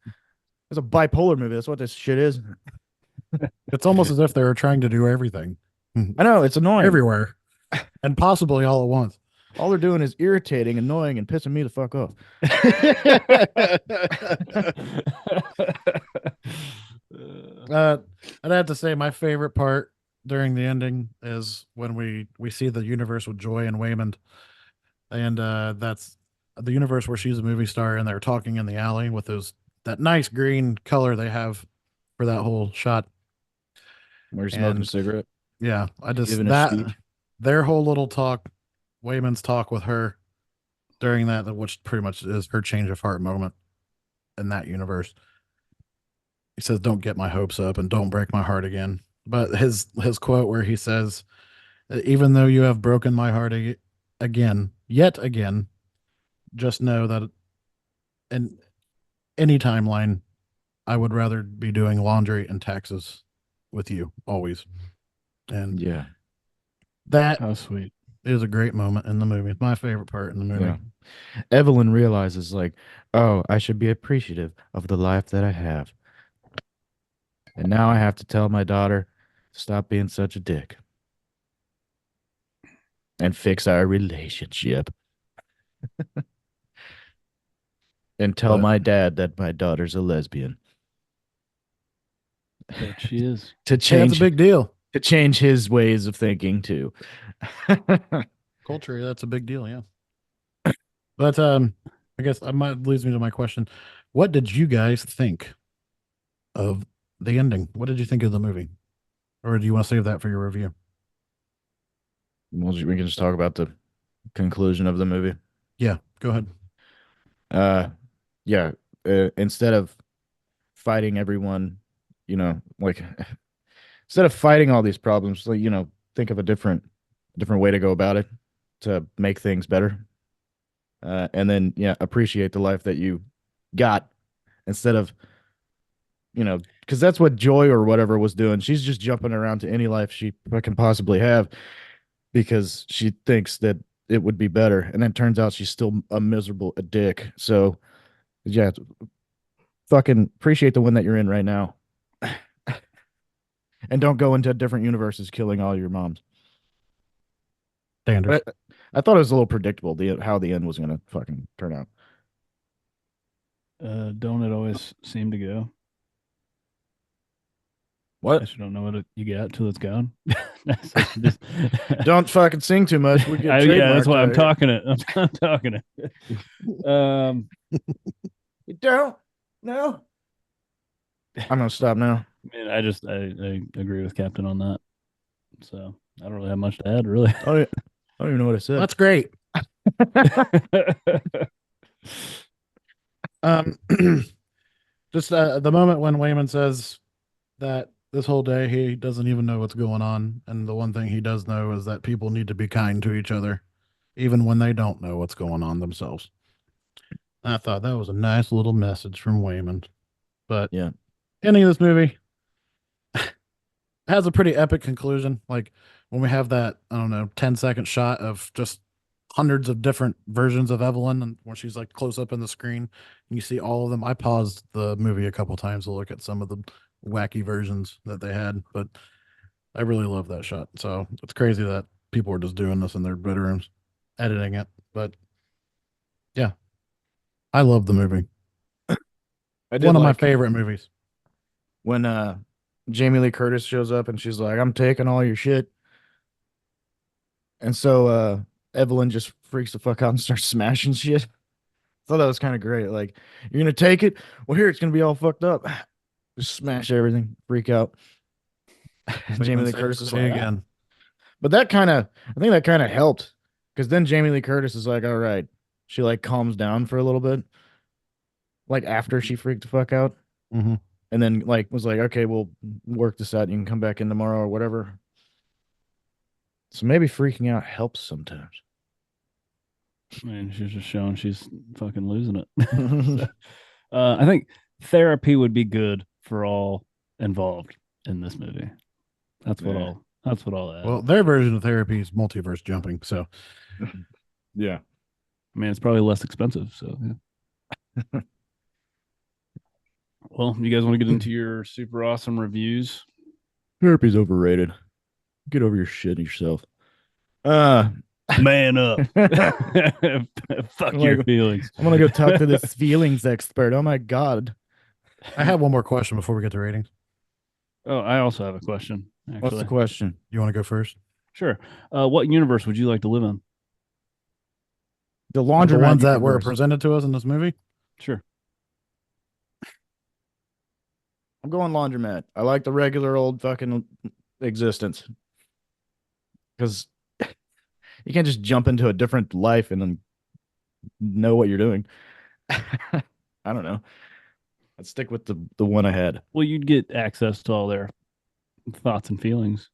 B: It's a bipolar movie. That's what this shit is.
C: It's almost as if they were trying to do everything
B: I know it's annoying.
C: everywhere and possibly all at once.
B: All they're doing is irritating, annoying, and pissing me the fuck off.
C: I'd have to say my favorite part during the ending is when we see the universe with Joy and Waymond, and that's the universe where she's a movie star, and they're talking in the alley with those that nice green color they have for that whole shot.
B: We're smoking a
C: And
B: cigarette.
C: yeah, I just
B: Giving a
C: that
B: speech.
C: their whole little talk, Waymond's talk with her during that, which pretty much is her change of heart moment in that universe. He says, "Don't get my hopes up and don't break my heart again." But his quote where he says, "Even though you have broken my heart again, yet again, just know that in any timeline, I would rather be doing laundry and taxes with you always." And
B: Yeah.
C: that
A: How sweet.
C: is a great moment in the movie. It's my favorite part in the movie.
B: Yeah. Evelyn realizes, like, oh, I should be appreciative of the life that I have. And now I have to tell my daughter to stop being such a dick and fix our relationship. And tell
C: But-
B: my dad that my daughter's a lesbian.
A: But she is.
B: To
C: Yeah, it's
B: change
C: a big deal.
B: to change his ways of thinking too.
C: Culture, that's a big deal, yeah. But I guess that might leads me to my question. What did you guys think of the ending? What did you think of the movie? Or do you want to save that for your review?
B: Well, we can just talk about the conclusion of the movie.
C: Yeah, go ahead.
B: Yeah. Instead of fighting everyone, like instead of fighting all these problems, like, think of a different way to go about it to make things better. And then, yeah, appreciate the life that you got instead of, because that's what Joy or whatever was doing. She's just jumping around to any life she can possibly have because she thinks that it would be better. And then turns out she's still a dick. So, yeah, fucking appreciate the one that you're in right now. And don't go into different universes killing all your moms.
C: Standard.
B: But I thought it was a little predictable how the end was going to fucking turn out.
A: Don't it always seem to go? I
B: What?
A: guess you don't know what you got till it's gone. So just-
B: Don't fucking sing too much. We get
A: yeah, that's
B: trademarked
A: why I'm
B: out
A: talking it. I'm talking it.
B: here. You don't? No. I'm gonna stop now.
A: Man, I agree with Captain on that. So I don't really have much to add, really.
B: Oh, yeah. I don't even know what I said.
C: That's great. Just the moment when Wayman says that this whole day he doesn't even know what's going on, and the one thing he does know is that people need to be kind to each other, even when they don't know what's going on themselves. I thought that was a nice little message from Wayman. But
B: Yeah.
C: ending of this movie has a pretty epic conclusion. Like when we have that, I don't know, 10-second shot of just hundreds of different versions of Evelyn, and where she's like close up in the screen, and you see all of them. I paused the movie a couple times to look at some of the wacky versions that they had, but I really love that shot. So it's crazy that people are just doing this in their bedrooms, editing it. But yeah, I love the movie.
B: I did
C: One of my
B: like
C: favorite movies.
B: when Jamie Lee Curtis shows up and she's like, "I'm taking all your shit," and so Evelyn just freaks the fuck out and starts smashing shit. I thought that was kind of great. Like, you're gonna take it? Well, here it's gonna be all fucked up. Just smash everything, freak out. Jamie Lee Curtis is like,
C: again.
B: but I think that kind of helped because then Jamie Lee Curtis is like, all right, she like calms down for a little bit, like after she freaked the fuck out,
C: Mm-hmm.
B: and then like was like, okay, we'll work this out. You can come back in tomorrow or whatever. So maybe freaking out helps sometimes.
A: I mean, she's just showing she's fucking losing it. I think therapy would be good for all involved in this movie. That's what
B: Yeah.
A: I'll. That's what I'll add.
C: Well, their version of therapy is multiverse jumping. So
B: Yeah.
A: I mean, it's probably less expensive. So, yeah. Well, you guys want to get into your super awesome reviews?
B: Therapy's overrated. Get over your shit yourself.
A: Man up.
B: I'm
A: Fuck
B: I'm
A: your
B: like-
A: feelings.
B: gonna go talk to this feelings expert. Oh my god.
C: I have one more question before we get to ratings.
A: Oh, I also have a question. Actually,
B: What's the question?
C: You want to go first?
A: sure. What universe would you like to live in?
B: The
C: The
B: laundromat
C: ones that were
B: universe.
C: presented to us in this movie.
A: Sure.
B: I'm going laundromat. I like the regular old fucking existence. Because you can't just jump into a different life and then know what you're doing. I don't know. I'd stick with the one I had.
A: Well, you'd get access to all their thoughts and feelings.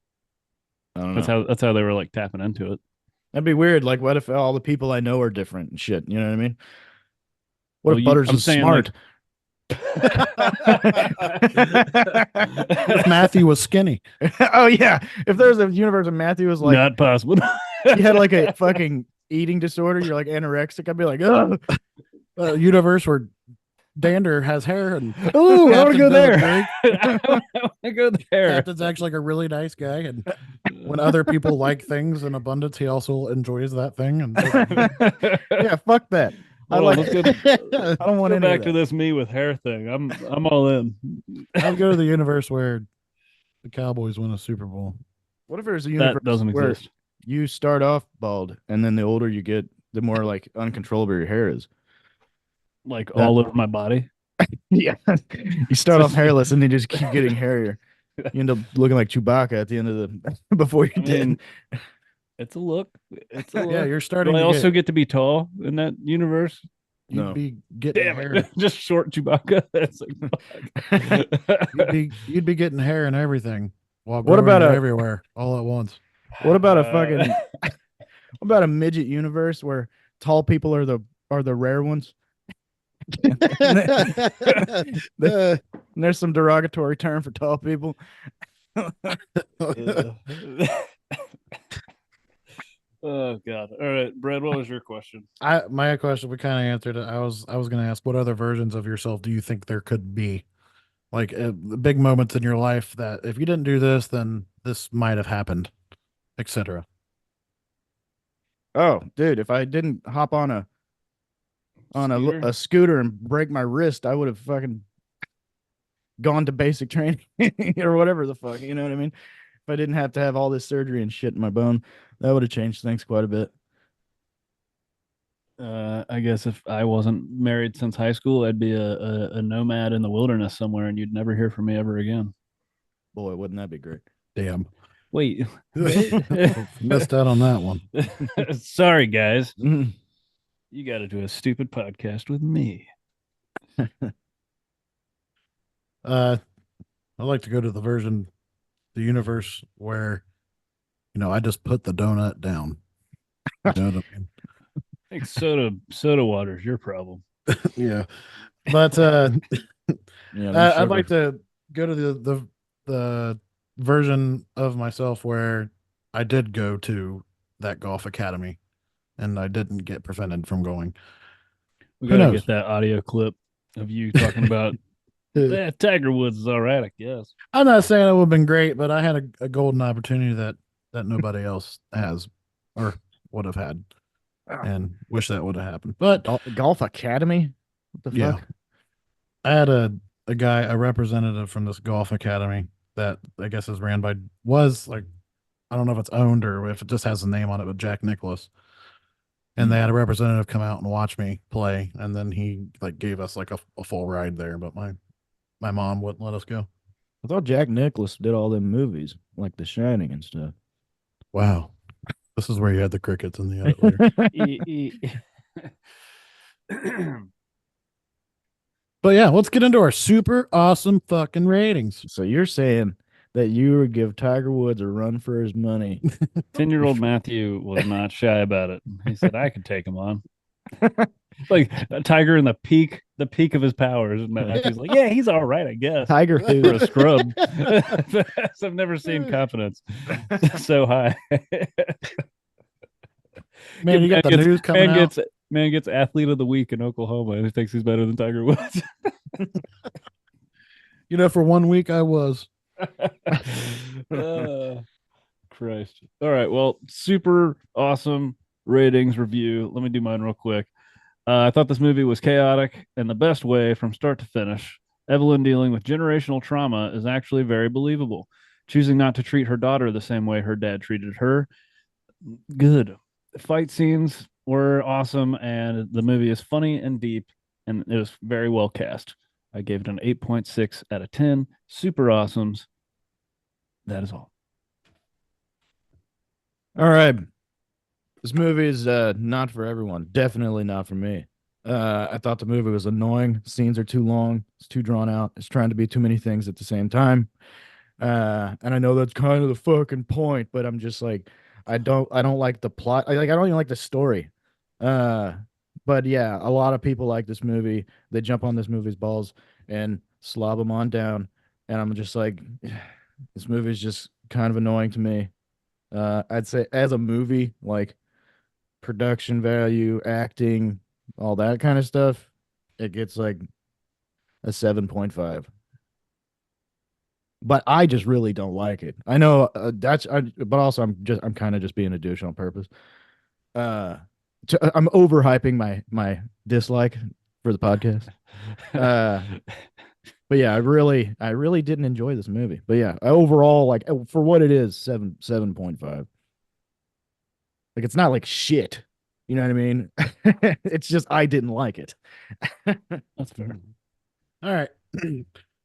B: I don't know.
A: That's how they were like tapping into it.
B: That'd be weird. Like, what if all the people I know are different and shit? You know what I mean? What
A: Well,
B: if Butters
A: I'm
B: was
A: saying,
B: smart?
C: If Matthew was skinny,
B: Oh yeah. If there's a universe of Matthew was like
A: Not possible.
B: he had like a fucking eating disorder, you're like anorexic, I'd be like, oh,
C: universe where Dander has hair and
A: Ooh, I want to
C: Captain
A: go there.
C: doesn't drink.
A: I want to go there.
C: Captain's actually like a really nice guy, and when other people like things in abundance, he also enjoys that thing. And
B: yeah, fuck that. I
A: Hold on,
B: like.
A: let's go,
B: I don't want
A: go
B: any
A: back
B: of
A: to
B: that.
A: this me with hair thing. I'm all in.
C: I'll go to the universe where the Cowboys win a Super Bowl.
B: What if there's a universe
A: That doesn't
B: where
A: exist.
B: you start off bald, and then the older you get, the more like uncontrollable your hair is?
A: Like all over my body.
B: Yeah, you start off hairless, and then you just keep getting hairier. You end up looking like Chewbacca at the end of the before
A: I
B: you're dead.
A: mean, it's a look. It's a look.
C: Yeah, you're starting.
A: Do I
C: to
A: also
C: get,
A: get to be tall in that universe?
C: you'd
B: No.
C: be getting
A: Damn
C: hair.
A: it! Just short Chewbacca. That's like,
C: You'd be getting hair and everything while
B: What
C: growing
B: about
C: it
B: a-
C: everywhere all at once.
B: What about a fucking? What about a midget universe where tall people are the rare ones? And there's some derogatory term for tall people.
A: Oh God! All right, Brad. What was your question?
C: My question, we kind of answered it. I was going to ask, what other versions of yourself do you think there could be? Like the big moments in your life that if you didn't do this, then this might have happened, etc.
B: Oh, dude, if I didn't hop on a
A: Scooter?
B: a scooter and break my wrist, I would have fucking gone to basic training or whatever the fuck. You know what I mean? If I didn't have to have all this surgery and shit in my bone, that would have changed things quite a bit.
A: I guess if I wasn't married since high school, I'd be a nomad in the wilderness somewhere, and you'd never hear from me ever again.
B: Boy, wouldn't that be great?
C: Damn.
A: Wait,
C: Missed out on that one.
A: sorry guys,
B: Mhm.
A: you got to do a stupid podcast with me.
C: I'd like to go to the universe where, I just put the donut down. You know what I mean?
A: I think soda water is your problem.
C: Yeah. But
B: Yeah,
C: I'd like to go to the version of myself where I did go to that golf academy and I didn't get prevented from going.
A: We
C: Who
A: gotta
C: knows?
A: get that audio clip of you talking about Tiger Woods is all right, I guess.
C: I'm not saying it would have been great, but I had a golden opportunity that nobody else has or would have had, and wish that would have happened. But
B: Golf Academy? What the
C: yeah,
B: fuck?
C: I had a representative from this golf academy that I guess is ran by was like, I don't know if it's owned or if it just has a name on it, but Jack Nicholas. And they had a representative come out and watch me play, and then he like gave us like a full ride there. But my mom wouldn't let us go.
B: I thought Jack Nicholas did all them movies, like The Shining and stuff.
C: Wow, this is where you had the crickets in the edit later. But yeah, let's get into our super awesome fucking ratings.
B: So you're saying that you would give Tiger Woods a run for his money?
A: 10-year-old Matthew was not shy about it. He said I could take him on. like a Tiger in the peak of his powers. And Matthew's like, yeah, he's all right, I guess.
B: Tiger
A: For
B: who?
A: a scrub. I've never seen confidence so high.
C: Man, you got the news coming
A: man
C: out.
A: man gets athlete of the week in Oklahoma, and he thinks he's better than Tiger Woods.
C: For 1 week I was.
A: Christ. All right. Well, super awesome ratings review. Let me do mine real quick. I thought this movie was chaotic in the best way from start to finish. Evelyn dealing with generational trauma is actually very believable. Choosing not to treat her daughter the same way her dad treated her, good. Fight scenes were awesome, and the movie is funny and deep, and it was very well cast. I gave it an 8.6 out of 10. Super awesomes. That is all.
B: All right. This movie is not for everyone. Definitely not for me. I thought the movie was annoying. Scenes are too long. It's too drawn out. It's trying to be too many things at the same time. And I know that's kind of the fucking point, but I'm just like, I don't like the plot. I don't even like the story. Uh, but yeah, a lot of people like this movie. They jump on this movie's balls and slob them on down. And I'm just like, this movie is just kind of annoying to me. I'd say as a movie, like production value, acting, all that kind of stuff, it gets like a 7.5. But I just really don't like it. I know but also I'm kind of just being a douche on purpose. Uh, I'm overhyping my dislike for the podcast. Uh, but yeah, I really didn't enjoy this movie. But yeah, overall, like for what it is, 7.5. Like it's not like shit. You know what I mean? It's just I didn't like it.
A: That's fair.
C: All right.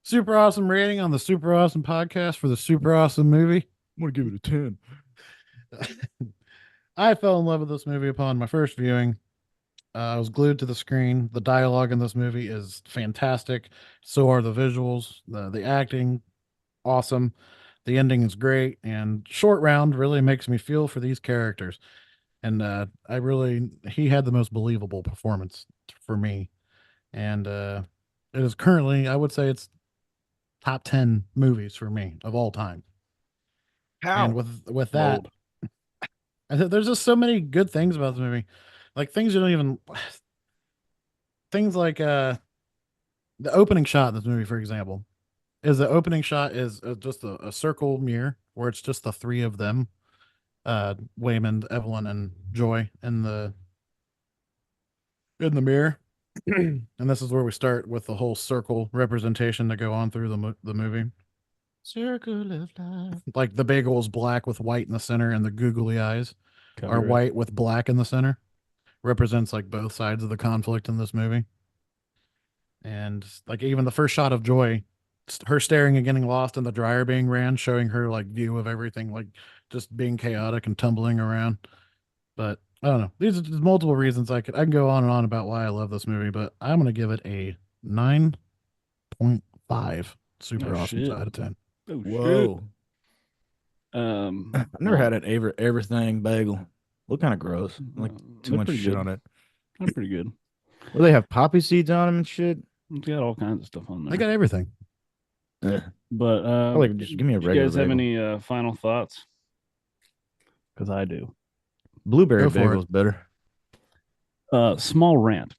C: Super awesome rating on the Super Awesome podcast for the Super Awesome movie.
B: I'm gonna give it a 10.
C: I fell in love with this movie upon my first viewing. I was glued to the screen. The dialogue in this movie is fantastic. So are the visuals, the acting, awesome. The ending is great, and Short Round really makes me feel for these characters. And he had the most believable performance for me. And it is currently, I would say, it's top 10 movies for me of all time. And with that, there's just so many good things about the movie, like things you don't even things like the opening shot in this movie, for example, is the opening shot is just a circle mirror where it's just the three of them, Waymond, Evelyn, and Joy in the mirror. And this is where we start with the whole circle representation to go on through the movie.
B: Circle of life.
C: Like the bagel's black with white in the center, and the googly eyes are
A: Copyright.
C: white with black in the center. Represents like both sides of the conflict in this movie. And like even the first shot of Joy, her staring and getting lost in the dryer being ran, showing her like view of everything, like just being chaotic and tumbling around. But I don't know. There's multiple reasons I can go on and on about why I love this movie, but I'm gonna give it a 9.5 super
A: Oh,
C: awesome
A: shit.
C: out of 10.
A: Oh,
B: Whoa.
A: shit.
B: I've never had an everything bagel. Look kind of gross. Like too
A: they're
B: much
A: pretty
B: shit
A: good.
B: on it.
A: They're pretty good.
B: Well, they have poppy seeds on them and shit.
A: It's got all kinds of stuff on there.
C: I got everything.
A: But
B: like just give me a
A: do you
B: regular
A: guys have
B: bagel.
A: any final thoughts? Because I do.
B: Blueberry
C: Go for
B: bagel's
C: it.
B: better.
A: Small rant.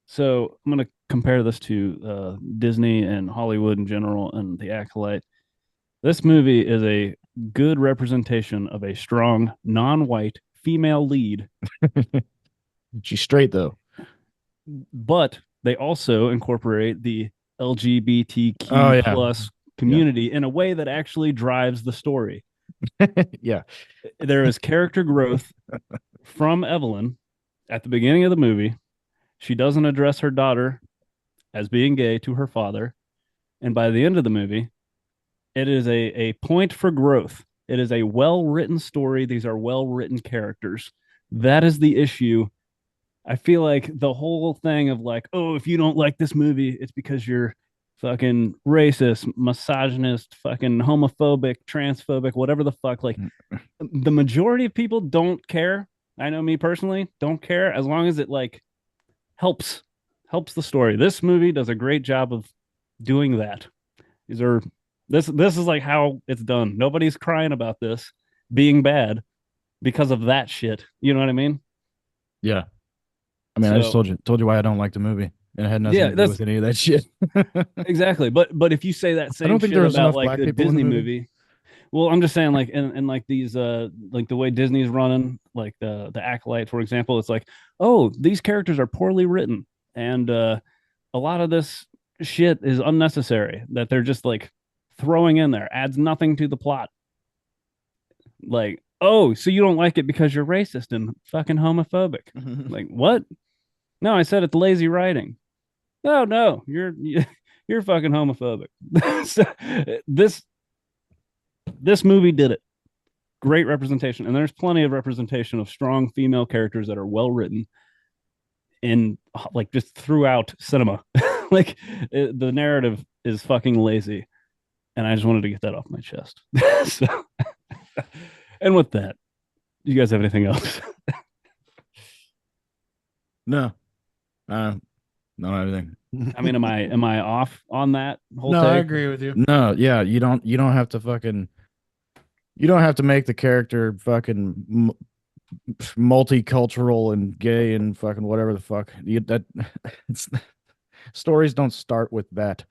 A: So I'm going to compare this to Disney and Hollywood in general and The Acolyte. This movie is a good representation of a strong, non-white female lead,
B: She's straight though.
A: but they also incorporate the LGBTQ
B: Oh, yeah.
A: plus community in a way that actually drives the story.
B: Yeah.
A: There is character growth from Evelyn at the beginning of the movie. She doesn't address her daughter as being gay to her father. And by the end of the movie, it is a point for growth. It is a well-written story. These are well-written characters. That is the issue. I feel like the whole thing of like, oh, if you don't like this movie, it's because you're fucking racist, misogynist, fucking homophobic, transphobic, whatever the fuck. Like the majority of people don't care. I know me personally, don't care as long as it like helps the story. This movie does a great job of doing that. This is like how it's done. Nobody's crying about this being bad because of that shit. You know what I mean?
B: Yeah. I mean, I just
A: So
B: told you why I don't like the movie, and it had nothing
A: yeah,
B: to do
A: that's
B: with any of that shit.
A: exactly. But if you say that
B: I
A: same
B: don't think
A: shit
B: there was
A: about
B: enough
A: like
B: black
A: the
B: people in the
A: Disney
B: movie.
A: movie, well, I'm just saying like in like these like the way Disney's running, like the Acolyte, for example, it's like, oh, these characters are poorly written, and a lot of this shit is unnecessary that they're just like throwing in there, adds nothing to the plot. Like, oh, so you don't like it because you're racist and fucking homophobic. Like, what? No, I said it's lazy writing. No, you're fucking homophobic. So, this movie did it. Great representation, and there's plenty of representation of strong female characters that are well written in like just throughout cinema. Like the narrative is fucking lazy, and I just wanted to get that off my chest. So, and with that, you guys have anything else?
B: No, not everything.
A: I mean, am I off on that whole
C: No,
A: take?
C: I agree with you.
B: No, yeah, you don't have to fucking, you don't have to make the character fucking multicultural and gay and fucking whatever the fuck. That it's, stories don't start with that.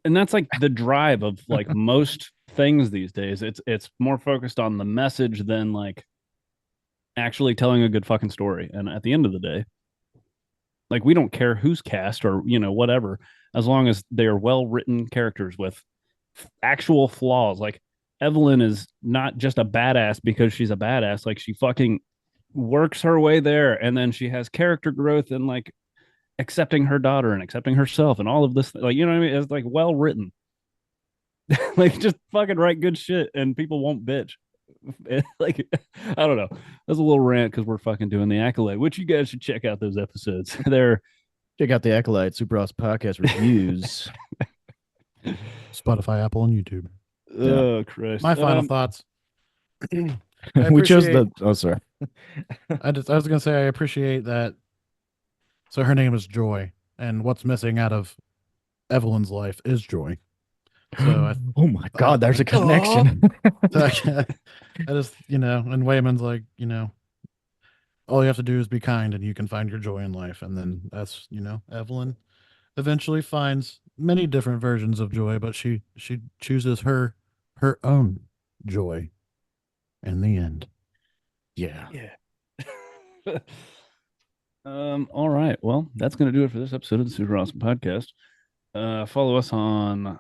A: And that's like the drive of like most things these days. It's more focused on the message than like actually telling a good fucking story. And at the end of the day, like we don't care who's cast or whatever, as long as they are well written characters with actual flaws. Like Evelyn is not just a badass because she's a badass. Like she fucking works her way there, and then she has character growth and like accepting her daughter and accepting herself and all of this. Like you know what I mean? It's like well written. Like just fucking write good shit, and people won't bitch. Like I don't know. That's a little rant because we're fucking doing the Acolyte, which you guys should check out those episodes. They're
B: Check out the Acolyte Super Awesome Podcast reviews.
C: Spotify, Apple, and YouTube.
A: oh Christ.
C: My final thoughts.
B: We chose
C: appreciate-
B: the. Oh, sorry.
C: I was gonna say I appreciate that. So her name is Joy, and what's missing out of Evelyn's life is joy. So
B: Oh my God, there's a connection.
C: I just and Wayman's like all you have to do is be kind, and you can find your joy in life. And then that's Evelyn eventually finds many different versions of joy, but she chooses her own joy in the end.
B: Yeah.
A: Yeah. All right. Well, that's going to do it for this episode of the Super Awesome Podcast. Follow us on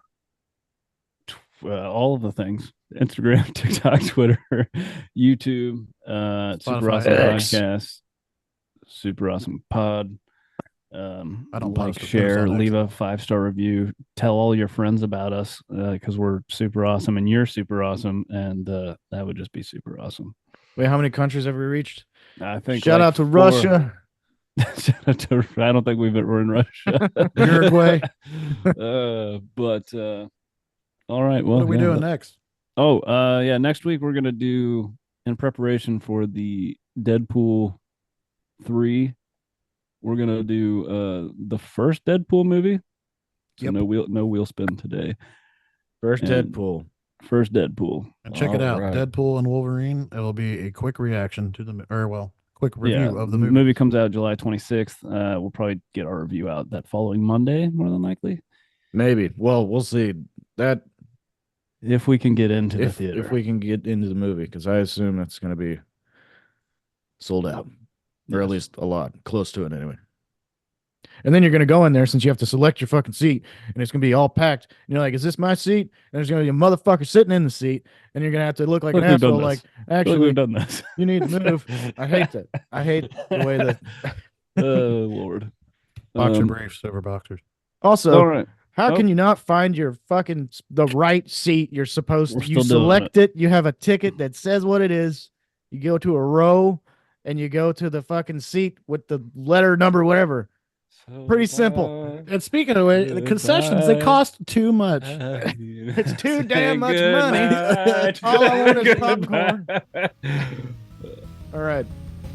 A: all of the things: Instagram, TikTok, Twitter, YouTube, Super
C: Spotify,
A: Awesome
B: X.
A: Podcast, Super Awesome Pod.
C: I don't
A: Like,
C: post it, but it's
A: share,
C: on
A: leave
C: X.
A: a 5-star review. Tell all your friends about us because we're super awesome and you're super awesome, and that would just be super awesome.
B: Wait, how many countries have we reached?
A: I think.
B: Shout
A: like
B: out to
A: 4.
B: Russia.
A: Shout out to, I don't think we're in Russia.
C: Uruguay.
A: But all right. Well,
C: What are we
A: yeah.
C: doing next?
A: Oh, yeah. Next week we're gonna do, in preparation for the Deadpool 3. We're gonna do the first Deadpool movie. So
C: Yep.
A: no wheel spin today.
B: First
A: And-
B: Deadpool.
A: First Deadpool.
C: And check it out,
B: Alright.
C: Deadpool and Wolverine. It will be a quick reaction to quick review of the movie.
A: movie comes out July 26th. We'll probably get our review out that following Monday, more than likely,
B: Maybe. Well, we'll see. That
A: if we can get into the
B: if
A: theater.
B: we can get into the movie, because I assume it's going to be sold out, or at
A: Yes.
B: least a lot close to it anyway. And then you're going to go in there, since you have to select your fucking seat, and it's going to be all packed. And you're like, "Is this my seat?" And there's going to be a motherfucker sitting in the seat, and you're going to have to look like
A: Look,
B: an
A: we've done
B: asshole.
A: this.
B: Like,
A: I feel like
B: actually,
A: we've done this.
B: you need to move. I hate that. I hate the way that.
A: Oh Lord.
C: Boxer briefs over boxers.
B: Also,
A: All right.
B: how
A: Oh.
B: can you not find your fucking the right seat you're supposed
A: We're
B: to? You
A: still doing
B: select it. You have a ticket that says what it is. You go to a row, and you go to the fucking seat with the letter, number, whatever. Pretty simple.
C: And speaking of it, the concessions, they cost too much.
B: It's too damn much money. All I want is popcorn. All right,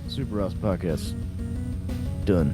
B: Super Ross podcast done.